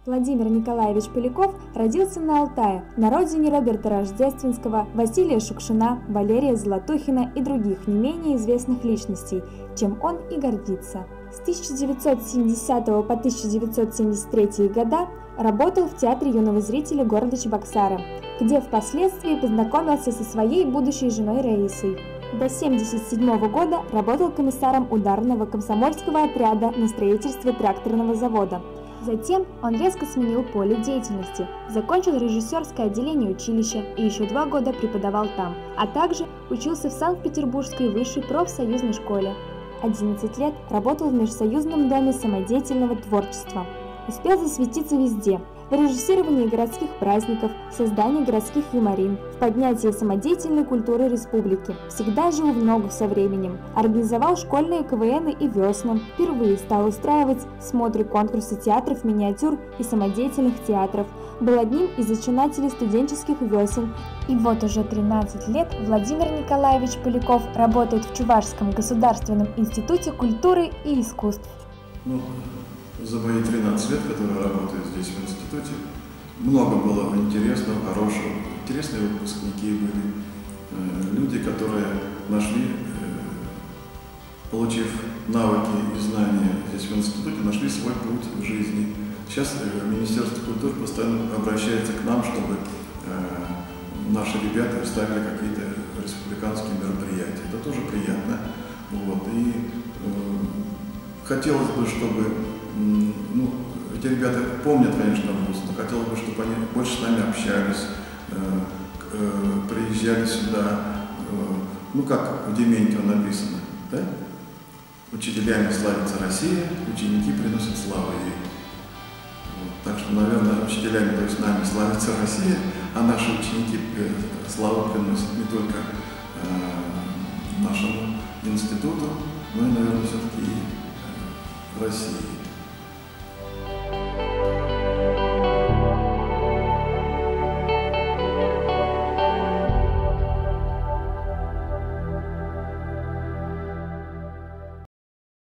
Владимир Николаевич Поляков родился на Алтае, на родине Роберта Рождественского, Василия Шукшина, Валерия Золотухина и других не менее известных личностей, чем он и гордится. С 1970 по 1973 года работал в Театре юного зрителя города Чебоксары, где впоследствии познакомился со своей будущей женой Раисой. До 1977 года работал комиссаром ударного комсомольского отряда на строительстве тракторного завода. Затем он резко сменил поле деятельности, закончил режиссерское отделение училища и еще 2 года преподавал там, а также учился в Санкт-Петербургской высшей профсоюзной школе. 11 лет работал в Межсоюзном доме самодеятельного творчества. Успел засветиться везде – в режиссировании городских праздников, в создании городских юморин, в поднятии самодеятельной культуры республики. Всегда жил в ногу со временем. Организовал школьные КВНы и весны. Впервые стал устраивать смотры конкурса театров миниатюр и самодеятельных театров. Был одним из зачинателей студенческих весен. И вот уже 13 лет Владимир Николаевич Поляков работает в Чувашском государственном институте культуры и искусств. За мои 13 лет, которые работаю здесь в институте, много было интересного, хорошего. Интересные выпускники были, люди, которые нашли, получив навыки и знания здесь в институте, нашли свой путь в жизни. Сейчас Министерство культуры постоянно обращается к нам, чтобы наши ребята ставили какие-то республиканские мероприятия. Это тоже приятно. И хотелось бы, чтобы эти ребята помнят, конечно, вуз, но хотелось бы, чтобы они больше с нами общались, приезжали сюда, как в Дементьево написано, да? Учителями славится Россия, ученики приносят славу ей. Так что, наверное, учителями, то есть нами славится Россия, а наши ученики славу приносят не только нашему институту, но и, наверное, все-таки России.